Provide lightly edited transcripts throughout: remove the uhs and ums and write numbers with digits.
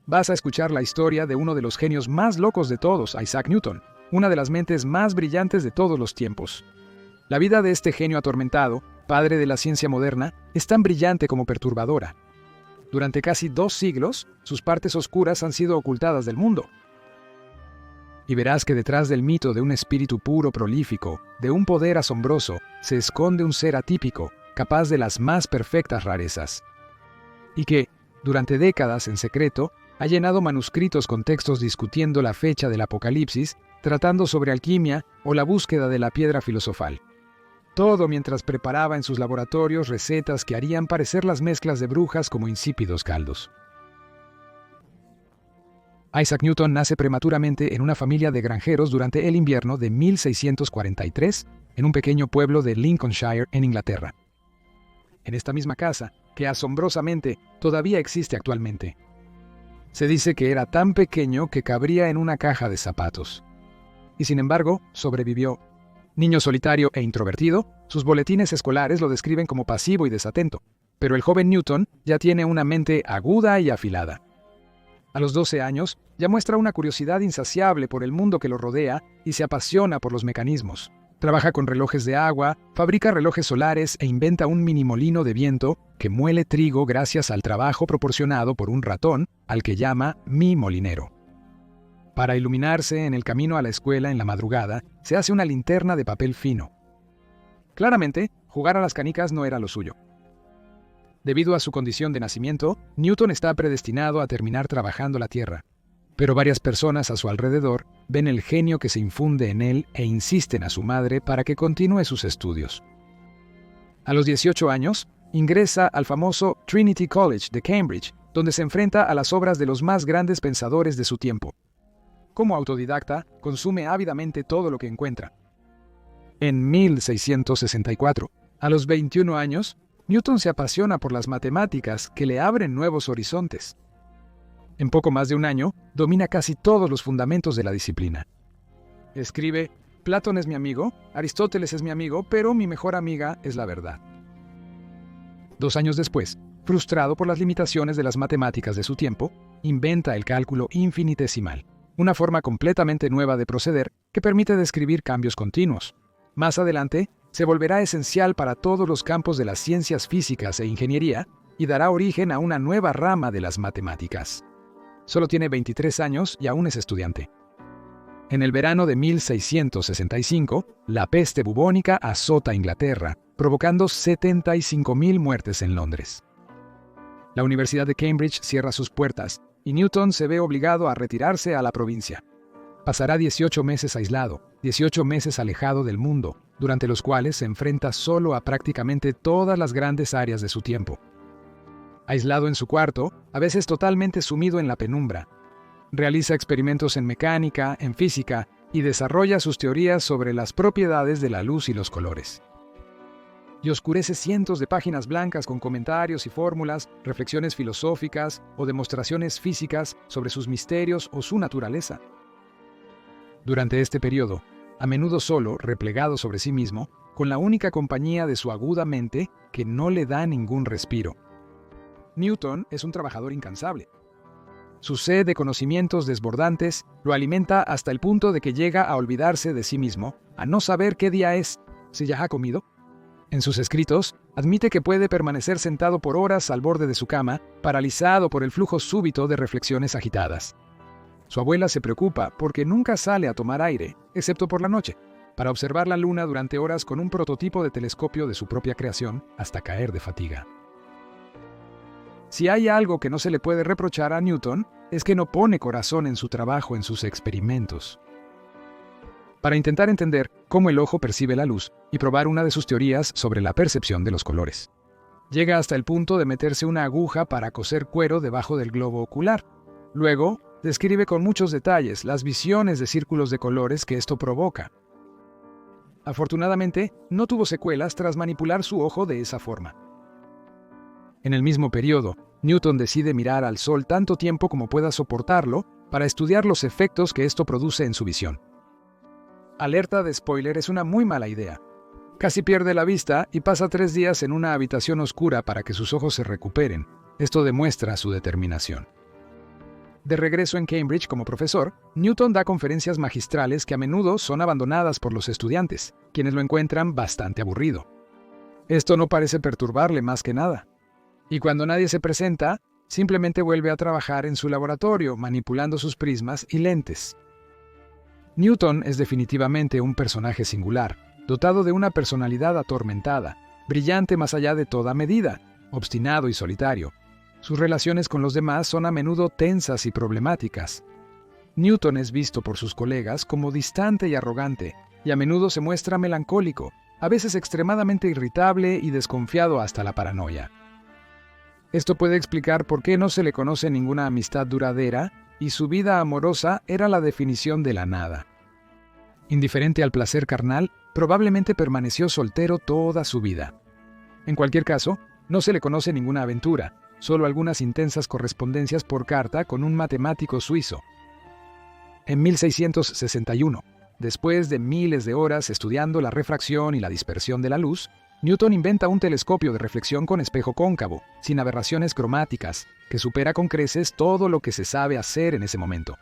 vas a escuchar la historia de uno de los genios más locos de todos, Isaac Newton, una de las mentes más brillantes de todos los tiempos. La vida de este genio atormentado, padre de la ciencia moderna, es tan brillante como perturbadora. Durante casi 2 siglos, sus partes oscuras han sido ocultadas del mundo. Y verás que detrás del mito de un espíritu puro prolífico, de un poder asombroso, se esconde un ser atípico, capaz de las más perfectas rarezas. Y que, durante décadas en secreto, ha llenado manuscritos con textos discutiendo la fecha del Apocalipsis, tratando sobre alquimia o la búsqueda de la piedra filosofal. Todo mientras preparaba en sus laboratorios recetas que harían parecer las mezclas de brujas como insípidos caldos. Isaac Newton nace prematuramente en una familia de granjeros durante el invierno de 1643 en un pequeño pueblo de Lincolnshire, en Inglaterra. En esta misma casa, que asombrosamente todavía existe actualmente. Se dice que era tan pequeño que cabría en una caja de zapatos. Y sin embargo, sobrevivió. Niño solitario e introvertido, sus boletines escolares lo describen como pasivo y desatento, pero el joven Newton ya tiene una mente aguda y afilada. A los 12 años, ya muestra una curiosidad insaciable por el mundo que lo rodea y se apasiona por los mecanismos. Trabaja con relojes de agua, fabrica relojes solares e inventa un mini molino de viento que muele trigo gracias al trabajo proporcionado por un ratón al que llama mi molinero. Para iluminarse en el camino a la escuela en la madrugada, se hace una linterna de papel fino. Claramente, jugar a las canicas no era lo suyo. Debido a su condición de nacimiento, Newton está predestinado a terminar trabajando la tierra. Pero varias personas a su alrededor ven el genio que se infunde en él e insisten a su madre para que continúe sus estudios. A los 18 años, ingresa al famoso Trinity College de Cambridge, donde se enfrenta a las obras de los más grandes pensadores de su tiempo. Como autodidacta, consume ávidamente todo lo que encuentra. En 1664, a los 21 años, Newton se apasiona por las matemáticas que le abren nuevos horizontes. En poco más de un año, domina casi todos los fundamentos de la disciplina. Escribe: Platón es mi amigo, Aristóteles es mi amigo, pero mi mejor amiga es la verdad. 2 años después, frustrado por las limitaciones de las matemáticas de su tiempo, inventa el cálculo infinitesimal, una forma completamente nueva de proceder que permite describir cambios continuos. Más adelante, se volverá esencial para todos los campos de las ciencias físicas e ingeniería y dará origen a una nueva rama de las matemáticas. Solo tiene 23 años y aún es estudiante. En el verano de 1665, la peste bubónica azota Inglaterra, provocando 75.000 muertes en Londres. La Universidad de Cambridge cierra sus puertas y Newton se ve obligado a retirarse a la provincia. Pasará 18 meses aislado, 18 meses alejado del mundo, durante los cuales se enfrenta solo a prácticamente todas las grandes áreas de su tiempo. Aislado en su cuarto, a veces totalmente sumido en la penumbra. Realiza experimentos en mecánica, en física, y desarrolla sus teorías sobre las propiedades de la luz y los colores. Y oscurece cientos de páginas blancas con comentarios y fórmulas, reflexiones filosóficas o demostraciones físicas sobre sus misterios o su naturaleza. Durante este periodo, a menudo solo, replegado sobre sí mismo, con la única compañía de su aguda mente que no le da ningún respiro. Newton es un trabajador incansable. Su sed de conocimientos desbordantes lo alimenta hasta el punto de que llega a olvidarse de sí mismo, a no saber qué día es, si ya ha comido. En sus escritos, admite que puede permanecer sentado por horas al borde de su cama, paralizado por el flujo súbito de reflexiones agitadas. Su abuela se preocupa porque nunca sale a tomar aire, excepto por la noche, para observar la luna durante horas con un prototipo de telescopio de su propia creación hasta caer de fatiga. Si hay algo que no se le puede reprochar a Newton, es que no pone corazón en su trabajo, en sus experimentos. Para intentar entender cómo el ojo percibe la luz y probar una de sus teorías sobre la percepción de los colores. Llega hasta el punto de meterse una aguja para coser cuero debajo del globo ocular. Luego, describe con muchos detalles las visiones de círculos de colores que esto provoca. Afortunadamente, no tuvo secuelas tras manipular su ojo de esa forma. En el mismo periodo, Newton decide mirar al sol tanto tiempo como pueda soportarlo para estudiar los efectos que esto produce en su visión. Alerta de spoiler, es una muy mala idea. Casi pierde la vista y pasa 3 días en una habitación oscura para que sus ojos se recuperen. Esto demuestra su determinación. De regreso en Cambridge como profesor, Newton da conferencias magistrales que a menudo son abandonadas por los estudiantes, quienes lo encuentran bastante aburrido. Esto no parece perturbarle más que nada. Y cuando nadie se presenta, simplemente vuelve a trabajar en su laboratorio, manipulando sus prismas y lentes. Newton es definitivamente un personaje singular, dotado de una personalidad atormentada, brillante más allá de toda medida, obstinado y solitario. Sus relaciones con los demás son a menudo tensas y problemáticas. Newton es visto por sus colegas como distante y arrogante, y a menudo se muestra melancólico, a veces extremadamente irritable y desconfiado hasta la paranoia. Esto puede explicar por qué no se le conoce ninguna amistad duradera y su vida amorosa era la definición de la nada. Indiferente al placer carnal, probablemente permaneció soltero toda su vida. En cualquier caso, no se le conoce ninguna aventura, solo algunas intensas correspondencias por carta con un matemático suizo. En 1661, después de miles de horas estudiando la refracción y la dispersión de la luz, Newton inventa un telescopio de reflexión con espejo cóncavo, sin aberraciones cromáticas, que supera con creces todo lo que se sabe hacer en ese momento.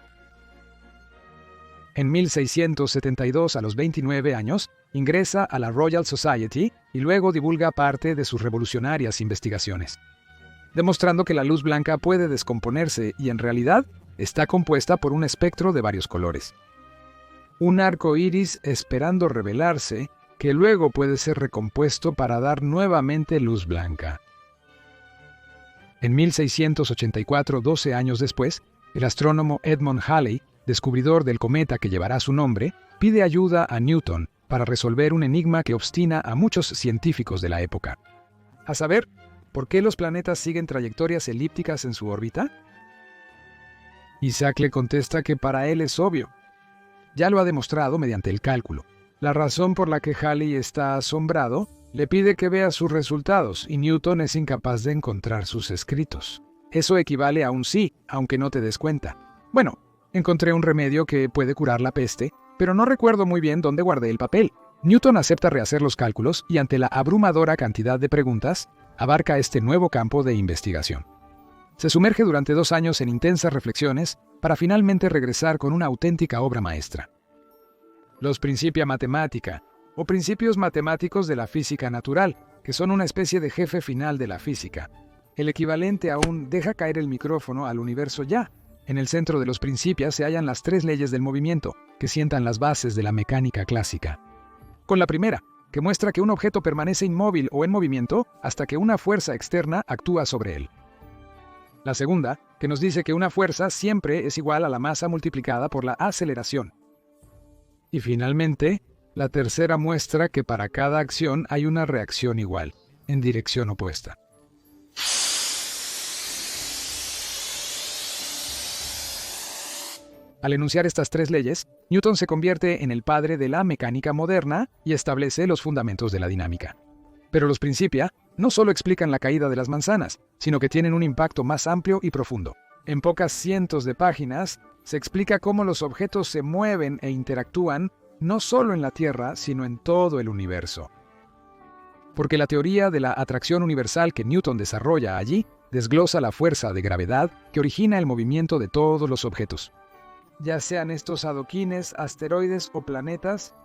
En 1672, a los 29 años, ingresa a la Royal Society y luego divulga parte de sus revolucionarias investigaciones, demostrando que la luz blanca puede descomponerse y en realidad está compuesta por un espectro de varios colores. Un arco iris esperando revelarse, que luego puede ser recompuesto para dar nuevamente luz blanca. En 1684, 12 años después, el astrónomo Edmund Halley, descubridor del cometa que llevará su nombre, pide ayuda a Newton para resolver un enigma que obstina a muchos científicos de la época. A saber, ¿por qué los planetas siguen trayectorias elípticas en su órbita? Isaac le contesta que para él es obvio. Ya lo ha demostrado mediante el cálculo. La razón por la que Halley está asombrado le pide que vea sus resultados y Newton es incapaz de encontrar sus escritos. Eso equivale a un sí, aunque no te des cuenta. Bueno, encontré un remedio que puede curar la peste, pero no recuerdo muy bien dónde guardé el papel. Newton acepta rehacer los cálculos y ante la abrumadora cantidad de preguntas, abarca este nuevo campo de investigación. Se sumerge durante 2 años en intensas reflexiones para finalmente regresar con una auténtica obra maestra. Los Principia Mathematica, o principios matemáticos de la física natural, que son una especie de jefe final de la física. El equivalente a un deja caer el micrófono al universo ya. En el centro de los Principia se hallan las 3 leyes del movimiento, que sientan las bases de la mecánica clásica. Con la primera, que muestra que un objeto permanece inmóvil o en movimiento hasta que una fuerza externa actúa sobre él. La segunda, que nos dice que una fuerza siempre es igual a la masa multiplicada por la aceleración. Y finalmente, la tercera muestra que para cada acción hay una reacción igual, en dirección opuesta. Al enunciar estas 3 leyes, Newton se convierte en el padre de la mecánica moderna y establece los fundamentos de la dinámica. Pero los Principia no solo explican la caída de las manzanas, sino que tienen un impacto más amplio y profundo. En pocas cientos de páginas, se explica cómo los objetos se mueven e interactúan no solo en la Tierra, sino en todo el universo. Porque la teoría de la atracción universal que Newton desarrolla allí desglosa la fuerza de gravedad que origina el movimiento de todos los objetos. Ya sean estos adoquines, asteroides o planetas.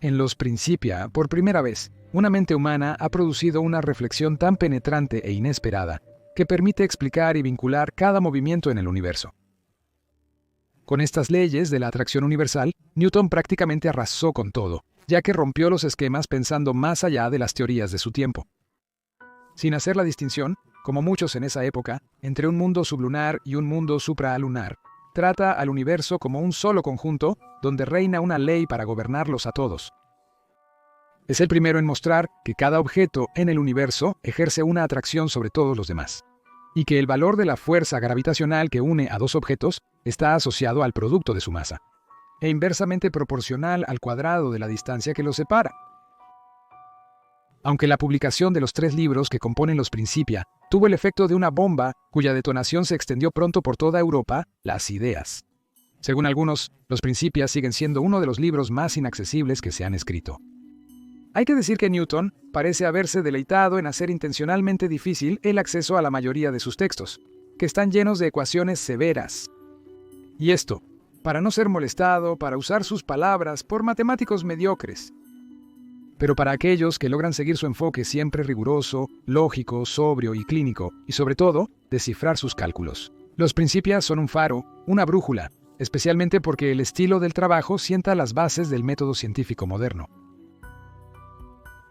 En los Principia, por primera vez, una mente humana ha producido una reflexión tan penetrante e inesperada que permite explicar y vincular cada movimiento en el universo. Con estas leyes de la atracción universal, Newton prácticamente arrasó con todo, ya que rompió los esquemas pensando más allá de las teorías de su tiempo. Sin hacer la distinción, como muchos en esa época, entre un mundo sublunar y un mundo supralunar, trata al universo como un solo conjunto donde reina una ley para gobernarlos a todos. Es el primero en mostrar que cada objeto en el universo ejerce una atracción sobre todos los demás, y que el valor de la fuerza gravitacional que une a 2 objetos está asociado al producto de su masa, e inversamente proporcional al cuadrado de la distancia que los separa. Aunque la publicación de los 3 libros que componen los Principia tuvo el efecto de una bomba cuya detonación se extendió pronto por toda Europa, las ideas. Según algunos, los Principia siguen siendo uno de los libros más inaccesibles que se han escrito. Hay que decir que Newton parece haberse deleitado en hacer intencionalmente difícil el acceso a la mayoría de sus textos, que están llenos de ecuaciones severas. Y esto, para no ser molestado, para usar sus palabras por matemáticos mediocres. Pero para aquellos que logran seguir su enfoque siempre riguroso, lógico, sobrio y clínico, y sobre todo, descifrar sus cálculos. Los Principia son un faro, una brújula, especialmente porque el estilo del trabajo sienta las bases del método científico moderno.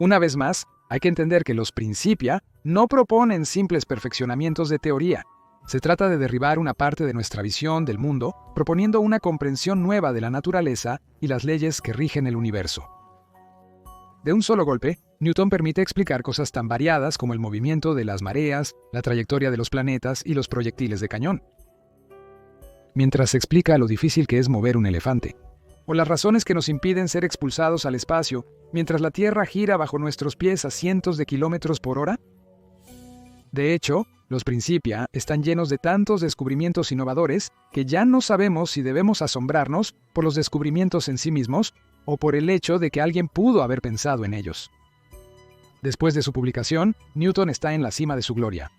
Una vez más, hay que entender que los Principia no proponen simples perfeccionamientos de teoría. Se trata de derribar una parte de nuestra visión del mundo, proponiendo una comprensión nueva de la naturaleza y las leyes que rigen el universo. De un solo golpe, Newton permite explicar cosas tan variadas como el movimiento de las mareas, la trayectoria de los planetas y los proyectiles de cañón. Mientras explica lo difícil que es mover un elefante, o las razones que nos impiden ser expulsados al espacio mientras la Tierra gira bajo nuestros pies a cientos de kilómetros por hora. De hecho, los Principia están llenos de tantos descubrimientos innovadores que ya no sabemos si debemos asombrarnos por los descubrimientos en sí mismos o por el hecho de que alguien pudo haber pensado en ellos. Después de su publicación, Newton está en la cima de su gloria.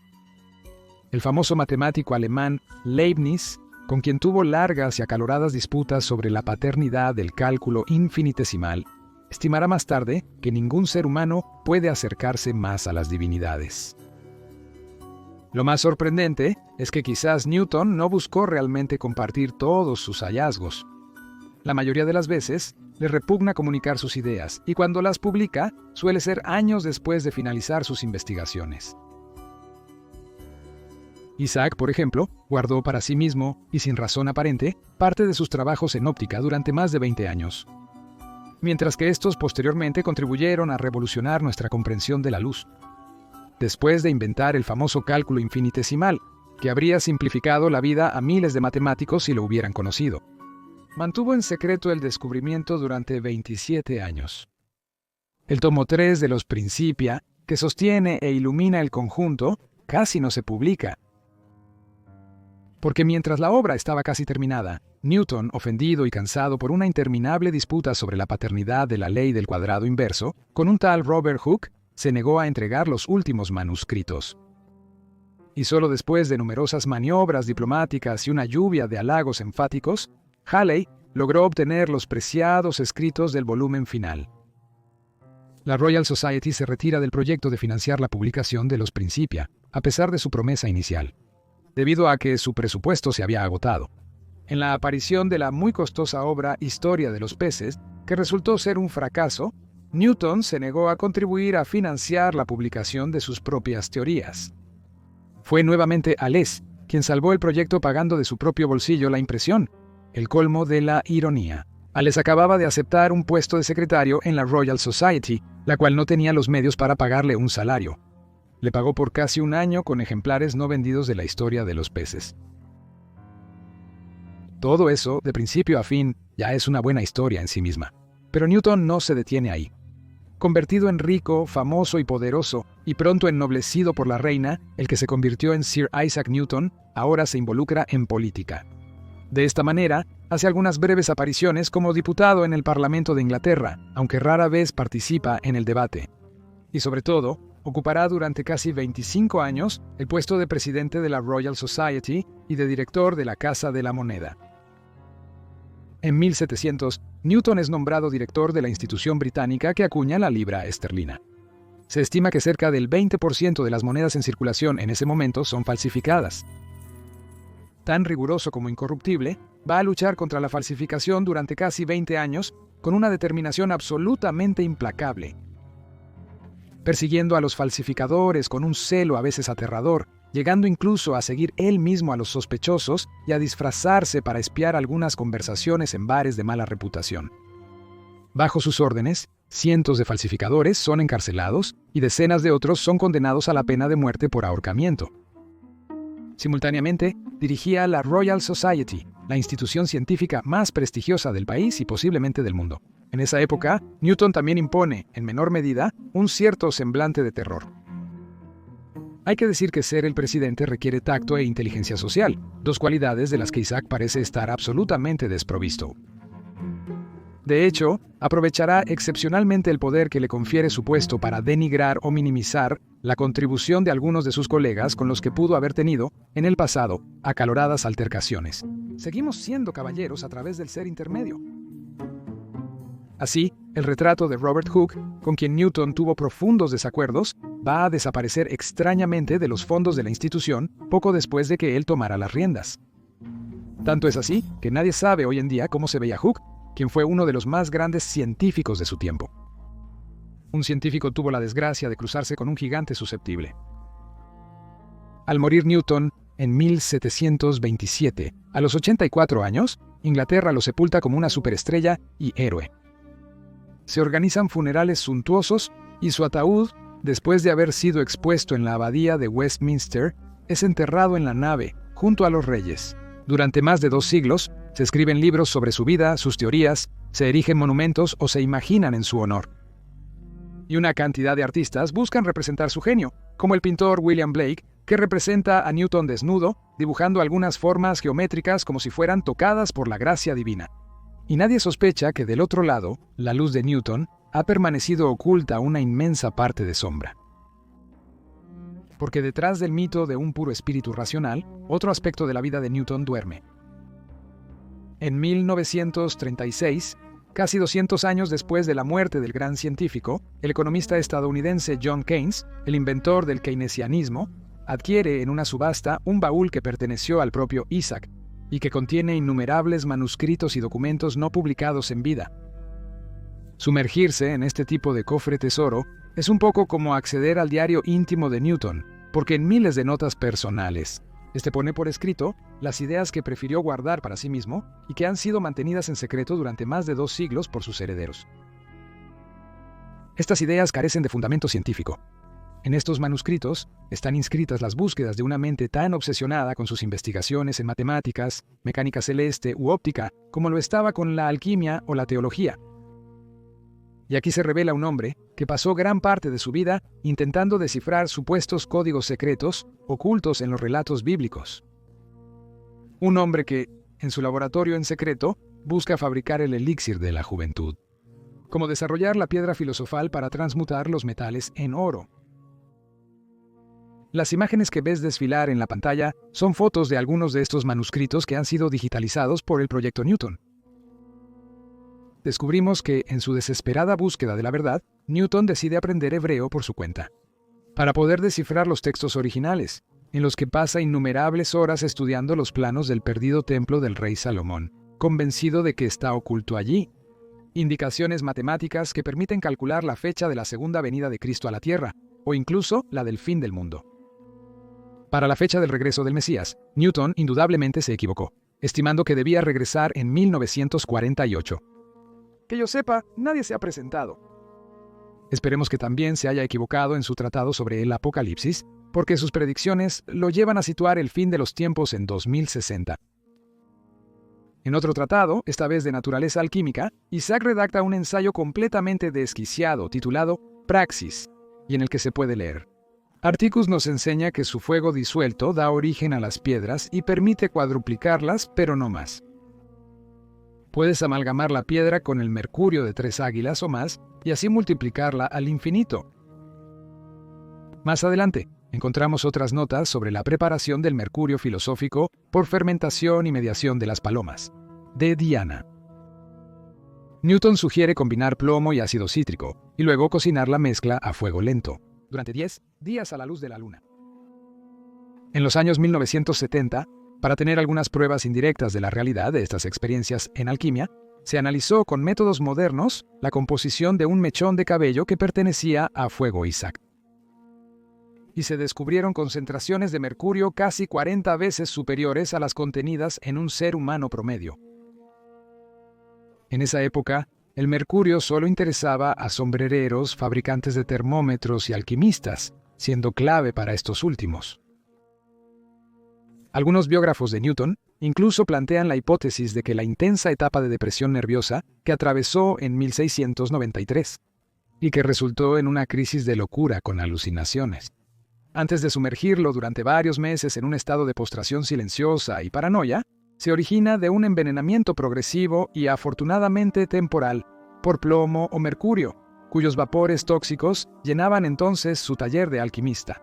El famoso matemático alemán Leibniz, con quien tuvo largas y acaloradas disputas sobre la paternidad del cálculo infinitesimal, estimará más tarde que ningún ser humano puede acercarse más a las divinidades. Lo más sorprendente es que quizás Newton no buscó realmente compartir todos sus hallazgos. La mayoría de las veces, le repugna comunicar sus ideas, y cuando las publica, suele ser años después de finalizar sus investigaciones. Isaac, por ejemplo, guardó para sí mismo, y sin razón aparente, parte de sus trabajos en óptica durante más de 20 años. Mientras que estos posteriormente contribuyeron a revolucionar nuestra comprensión de la luz. Después de inventar el famoso cálculo infinitesimal, que habría simplificado la vida a miles de matemáticos si lo hubieran conocido. Mantuvo en secreto el descubrimiento durante 27 años. El tomo 3 de los Principia, que sostiene e ilumina el conjunto, casi no se publica. Porque mientras la obra estaba casi terminada, Newton, ofendido y cansado por una interminable disputa sobre la paternidad de la ley del cuadrado inverso, con un tal Robert Hooke, se negó a entregar los últimos manuscritos. Y solo después de numerosas maniobras diplomáticas y una lluvia de halagos enfáticos, Halley logró obtener los preciados escritos del volumen final. La Royal Society se retira del proyecto de financiar la publicación de los Principia, a pesar de su promesa inicial, debido a que su presupuesto se había agotado. En la aparición de la muy costosa obra Historia de los peces, que resultó ser un fracaso, Newton se negó a contribuir a financiar la publicación de sus propias teorías. Fue nuevamente Alès quien salvó el proyecto pagando de su propio bolsillo la impresión, el colmo de la ironía. Alès acababa de aceptar un puesto de secretario en la Royal Society, la cual no tenía los medios para pagarle un salario. Le pagó por casi un año con ejemplares no vendidos de la Historia de los peces. Todo eso, de principio a fin, ya es una buena historia en sí misma. Pero Newton no se detiene ahí. Convertido en rico, famoso y poderoso, y pronto ennoblecido por la reina, el que se convirtió en Sir Isaac Newton, ahora se involucra en política. De esta manera, hace algunas breves apariciones como diputado en el Parlamento de Inglaterra, aunque rara vez participa en el debate. Y sobre todo, ocupará durante casi 25 años el puesto de presidente de la Royal Society y de director de la Casa de la Moneda. En 1700, Newton es nombrado director de la institución británica que acuña la libra esterlina. Se estima que cerca del 20% de las monedas en circulación en ese momento son falsificadas. Tan riguroso como incorruptible, va a luchar contra la falsificación durante casi 20 años con una determinación absolutamente implacable. Persiguiendo a los falsificadores con un celo a veces aterrador, llegando incluso a seguir él mismo a los sospechosos y a disfrazarse para espiar algunas conversaciones en bares de mala reputación. Bajo sus órdenes, cientos de falsificadores son encarcelados y decenas de otros son condenados a la pena de muerte por ahorcamiento. Simultáneamente, dirigía la Royal Society, la institución científica más prestigiosa del país y posiblemente del mundo. En esa época, Newton también impone, en menor medida, un cierto semblante de terror. Hay que decir que ser el presidente requiere tacto e inteligencia social, dos cualidades de las que Isaac parece estar absolutamente desprovisto. De hecho, aprovechará excepcionalmente el poder que le confiere su puesto para denigrar o minimizar la contribución de algunos de sus colegas con los que pudo haber tenido, en el pasado, acaloradas altercaciones. Seguimos siendo caballeros a través del ser intermedio. Así, el retrato de Robert Hooke, con quien Newton tuvo profundos desacuerdos, va a desaparecer extrañamente de los fondos de la institución poco después de que él tomara las riendas. Tanto es así que nadie sabe hoy en día cómo se veía Hooke, quien fue uno de los más grandes científicos de su tiempo. Un científico tuvo la desgracia de cruzarse con un gigante susceptible. Al morir Newton en 1727, a los 84 años, Inglaterra lo sepulta como una superestrella y héroe. Se organizan funerales suntuosos y su ataúd, después de haber sido expuesto en la abadía de Westminster, es enterrado en la nave, junto a los reyes. Durante más de 2 siglos, se escriben libros sobre su vida, sus teorías, se erigen monumentos o se imaginan en su honor. Y una cantidad de artistas buscan representar su genio, como el pintor William Blake, que representa a Newton desnudo, dibujando algunas formas geométricas como si fueran tocadas por la gracia divina. Y nadie sospecha que del otro lado, la luz de Newton ha permanecido oculta una inmensa parte de sombra. Porque detrás del mito de un puro espíritu racional, otro aspecto de la vida de Newton duerme. En 1936, casi 200 años después de la muerte del gran científico, el economista estadounidense John Keynes, el inventor del keynesianismo, adquiere en una subasta un baúl que perteneció al propio Isaac y que contiene innumerables manuscritos y documentos no publicados en vida. Sumergirse en este tipo de cofre tesoro es un poco como acceder al diario íntimo de Newton, porque en miles de notas personales, pone por escrito las ideas que prefirió guardar para sí mismo y que han sido mantenidas en secreto durante más de 2 siglos por sus herederos. Estas ideas carecen de fundamento científico. En estos manuscritos están inscritas las búsquedas de una mente tan obsesionada con sus investigaciones en matemáticas, mecánica celeste u óptica, como lo estaba con la alquimia o la teología. Y aquí se revela un hombre que pasó gran parte de su vida intentando descifrar supuestos códigos secretos ocultos en los relatos bíblicos. Un hombre que, en su laboratorio en secreto, busca fabricar el elixir de la juventud, como desarrollar la piedra filosofal para transmutar los metales en oro. Las imágenes que ves desfilar en la pantalla son fotos de algunos de estos manuscritos que han sido digitalizados por el Proyecto Newton. Descubrimos que, en su desesperada búsqueda de la verdad, Newton decide aprender hebreo por su cuenta, para poder descifrar los textos originales, en los que pasa innumerables horas estudiando los planos del perdido templo del rey Salomón, convencido de que está oculto allí. Indicaciones matemáticas que permiten calcular la fecha de la segunda venida de Cristo a la tierra, o incluso la del fin del mundo. Para la fecha del regreso del Mesías, Newton indudablemente se equivocó, estimando que debía regresar en 1948. Que yo sepa, nadie se ha presentado. Esperemos que también se haya equivocado en su tratado sobre el Apocalipsis, porque sus predicciones lo llevan a situar el fin de los tiempos en 2060. En otro tratado, esta vez de naturaleza alquímica, Isaac redacta un ensayo completamente desquiciado titulado Praxis, y en el que se puede leer: Articus nos enseña que su fuego disuelto da origen a las piedras y permite cuadruplicarlas, pero no más. Puedes amalgamar la piedra con el mercurio de 3 águilas o más y así multiplicarla al infinito. Más adelante, encontramos otras notas sobre la preparación del mercurio filosófico por fermentación y mediación de las palomas, de Diana. Newton sugiere combinar plomo y ácido cítrico, y luego cocinar la mezcla a fuego lento, durante 10 días a la luz de la luna. En los años 1970, para tener algunas pruebas indirectas de la realidad de estas experiencias en alquimia, se analizó con métodos modernos la composición de un mechón de cabello que pertenecía a Fuego Isaac. Y se descubrieron concentraciones de mercurio casi 40 veces superiores a las contenidas en un ser humano promedio. En esa época, el mercurio solo interesaba a sombrereros, fabricantes de termómetros y alquimistas, siendo clave para estos últimos. Algunos biógrafos de Newton incluso plantean la hipótesis de que la intensa etapa de depresión nerviosa que atravesó en 1693 y que resultó en una crisis de locura con alucinaciones, antes de sumergirlo durante varios meses en un estado de postración silenciosa y paranoia, se origina de un envenenamiento progresivo y afortunadamente temporal por plomo o mercurio, cuyos vapores tóxicos llenaban entonces su taller de alquimista.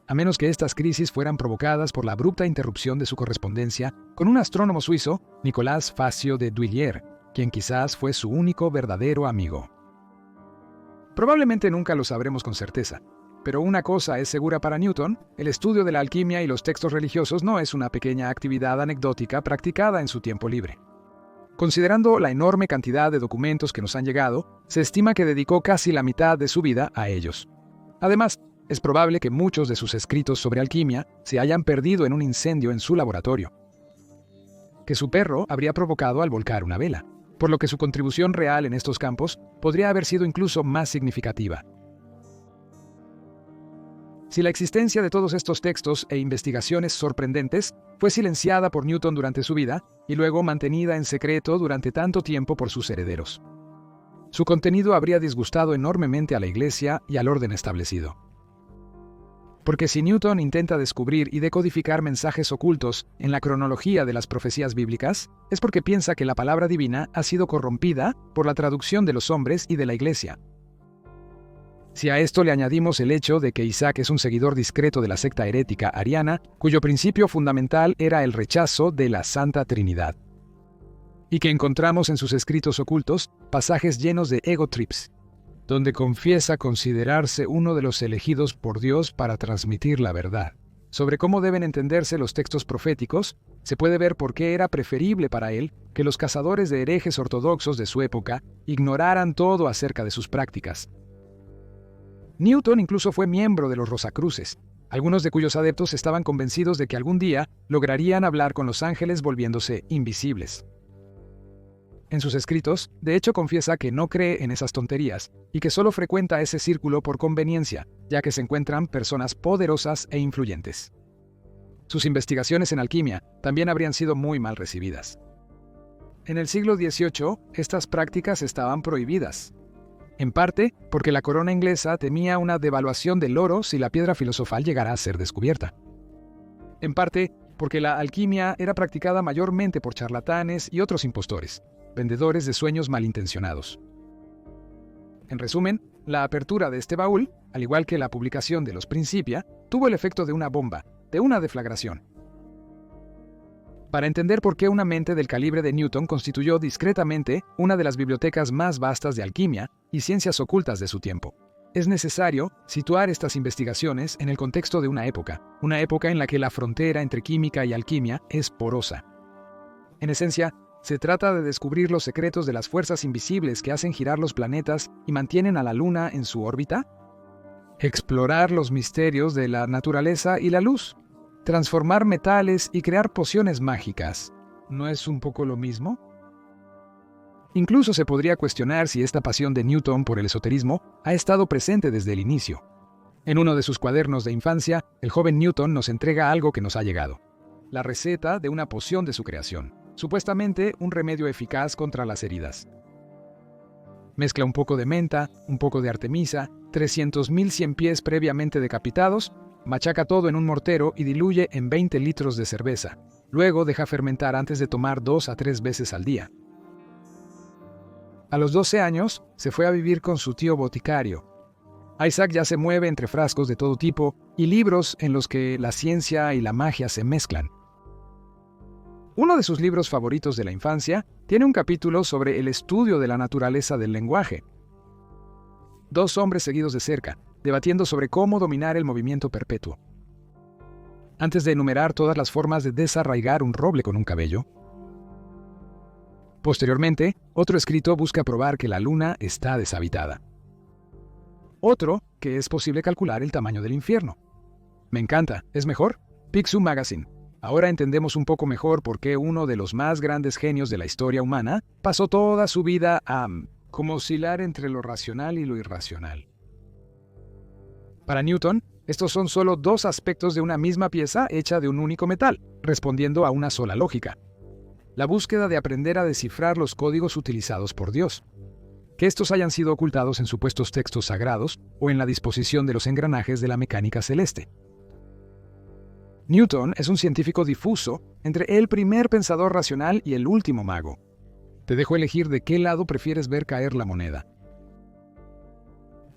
A menos que estas crisis fueran provocadas por la abrupta interrupción de su correspondencia con un astrónomo suizo, Nicolas Facio de Duillier, quien quizás fue su único verdadero amigo. Probablemente nunca lo sabremos con certeza, pero una cosa es segura para Newton: el estudio de la alquimia y los textos religiosos no es una pequeña actividad anecdótica practicada en su tiempo libre. Considerando la enorme cantidad de documentos que nos han llegado, se estima que dedicó casi la mitad de su vida a ellos. Además, es probable que muchos de sus escritos sobre alquimia se hayan perdido en un incendio en su laboratorio, que su perro habría provocado al volcar una vela, por lo que su contribución real en estos campos podría haber sido incluso más significativa. Si la existencia de todos estos textos e investigaciones sorprendentes fue silenciada por Newton durante su vida y luego mantenida en secreto durante tanto tiempo por sus herederos, su contenido habría disgustado enormemente a la Iglesia y al orden establecido. Porque si Newton intenta descubrir y decodificar mensajes ocultos en la cronología de las profecías bíblicas, es porque piensa que la palabra divina ha sido corrompida por la traducción de los hombres y de la Iglesia. Si a esto le añadimos el hecho de que Isaac es un seguidor discreto de la secta herética ariana, cuyo principio fundamental era el rechazo de la Santa Trinidad, y que encontramos en sus escritos ocultos pasajes llenos de ego trips, donde confiesa considerarse uno de los elegidos por Dios para transmitir la verdad sobre cómo deben entenderse los textos proféticos, se puede ver por qué era preferible para él que los cazadores de herejes ortodoxos de su época ignoraran todo acerca de sus prácticas. Newton incluso fue miembro de los Rosacruces, algunos de cuyos adeptos estaban convencidos de que algún día lograrían hablar con los ángeles volviéndose invisibles. En sus escritos, de hecho, confiesa que no cree en esas tonterías y que solo frecuenta ese círculo por conveniencia, ya que se encuentran personas poderosas e influyentes. Sus investigaciones en alquimia también habrían sido muy mal recibidas. En el siglo XVIII, estas prácticas estaban prohibidas, en parte porque la corona inglesa temía una devaluación del oro si la piedra filosofal llegara a ser descubierta. En parte porque la alquimia era practicada mayormente por charlatanes y otros impostores, vendedores de sueños malintencionados. En resumen, la apertura de este baúl, al igual que la publicación de los Principia, tuvo el efecto de una bomba, de una deflagración. Para entender por qué una mente del calibre de Newton constituyó discretamente una de las bibliotecas más vastas de alquimia y ciencias ocultas de su tiempo, es necesario situar estas investigaciones en el contexto de una época en la que la frontera entre química y alquimia es porosa. En esencia, se trata de descubrir los secretos de las fuerzas invisibles que hacen girar los planetas y mantienen a la Luna en su órbita, explorar los misterios de la naturaleza y la luz, transformar metales y crear pociones mágicas. ¿No es un poco lo mismo? Incluso se podría cuestionar si esta pasión de Newton por el esoterismo ha estado presente desde el inicio. En uno de sus cuadernos de infancia, el joven Newton nos entrega algo que nos ha llegado: la receta de una poción de su creación, supuestamente un remedio eficaz contra las heridas. Mezcla un poco de menta, un poco de artemisa, 300.000 ciempiés previamente decapitados, machaca todo en un mortero y diluye en 20 litros de cerveza. Luego deja fermentar antes de tomar 2 a 3 veces al día. A los 12 años, se fue a vivir con su tío boticario. Isaac ya se mueve entre frascos de todo tipo y libros en los que la ciencia y la magia se mezclan. Uno de sus libros favoritos de la infancia tiene un capítulo sobre el estudio de la naturaleza del lenguaje. 2 hombres seguidos de cerca, debatiendo sobre cómo dominar el movimiento perpetuo. Antes de enumerar todas las formas de desarraigar un roble con un cabello. Posteriormente, otro escrito busca probar que la Luna está deshabitada. Otro, que es posible calcular el tamaño del infierno. Me encanta, ¿es mejor? Picsou Magazine. Ahora entendemos un poco mejor por qué uno de los más grandes genios de la historia humana pasó toda su vida a como oscilar entre lo racional y lo irracional. Para Newton, estos son solo 2 aspectos de una misma pieza hecha de un único metal, respondiendo a una sola lógica: la búsqueda de aprender a descifrar los códigos utilizados por Dios. Que estos hayan sido ocultados en supuestos textos sagrados o en la disposición de los engranajes de la mecánica celeste. Newton es un científico difuso entre el primer pensador racional y el último mago. Te dejo elegir de qué lado prefieres ver caer la moneda.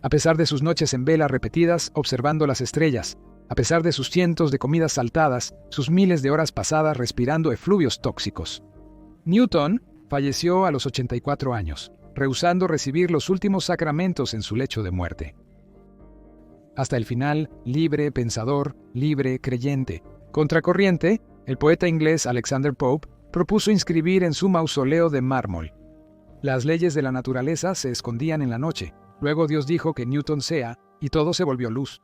A pesar de sus noches en vela repetidas observando las estrellas, a pesar de sus cientos de comidas saltadas, sus miles de horas pasadas respirando efluvios tóxicos, Newton falleció a los 84 años, rehusando recibir los últimos sacramentos en su lecho de muerte. Hasta el final, libre pensador, libre creyente. Contracorriente, el poeta inglés Alexander Pope propuso inscribir en su mausoleo de mármol: las leyes de la naturaleza se escondían en la noche. Luego Dios dijo que Newton sea, y todo se volvió luz.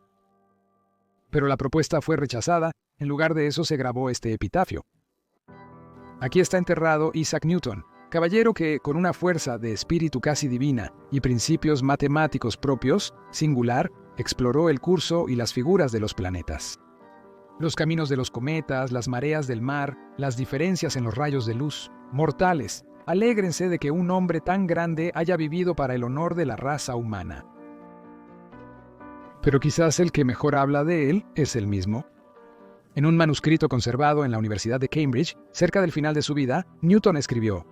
Pero la propuesta fue rechazada. En lugar de eso se grabó este epitafio: aquí está enterrado Isaac Newton, caballero que, con una fuerza de espíritu casi divina y principios matemáticos propios, singular, exploró el curso y las figuras de los planetas, los caminos de los cometas, las mareas del mar, las diferencias en los rayos de luz. Mortales, alégrense de que un hombre tan grande haya vivido para el honor de la raza humana. Pero quizás el que mejor habla de él es él mismo. En un manuscrito conservado en la Universidad de Cambridge, cerca del final de su vida, Newton escribió: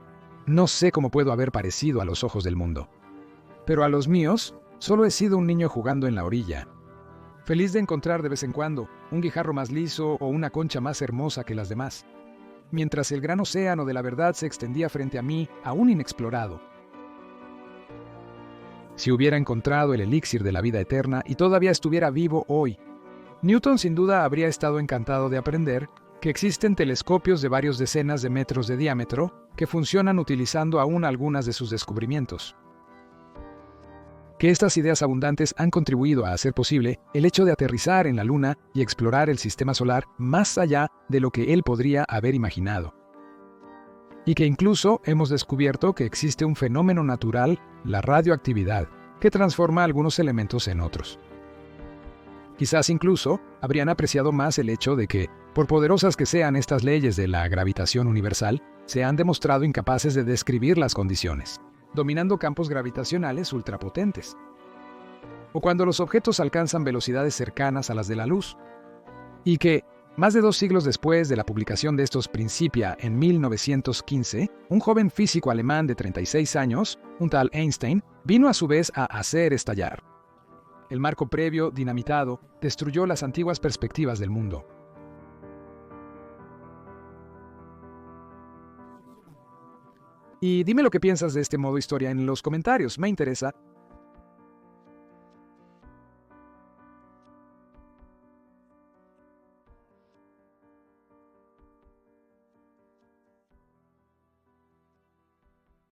«No sé cómo puedo haber parecido a los ojos del mundo, pero a los míos solo he sido un niño jugando en la orilla, feliz de encontrar de vez en cuando un guijarro más liso o una concha más hermosa que las demás, mientras el gran océano de la verdad se extendía frente a mí, aún inexplorado. Si hubiera encontrado el elixir de la vida eterna y todavía estuviera vivo hoy, Newton sin duda habría estado encantado de aprender que existen telescopios de varios decenas de metros de diámetro que funcionan utilizando aún algunas de sus descubrimientos. Que estas ideas abundantes han contribuido a hacer posible el hecho de aterrizar en la Luna y explorar el sistema solar más allá de lo que él podría haber imaginado. Y que incluso hemos descubierto que existe un fenómeno natural, la radioactividad, que transforma algunos elementos en otros. Quizás incluso habrían apreciado más el hecho de que, por poderosas que sean estas leyes de la gravitación universal, se han demostrado incapaces de describir las condiciones, dominando campos gravitacionales ultrapotentes. O cuando los objetos alcanzan velocidades cercanas a las de la luz. Y que, más de 2 siglos después de la publicación de estos Principia en 1915, un joven físico alemán de 36 años, un tal Einstein, vino a su vez a hacer estallar. El marco previo, dinamitado, destruyó las antiguas perspectivas del mundo. Y dime lo que piensas de este modo historia en los comentarios, me interesa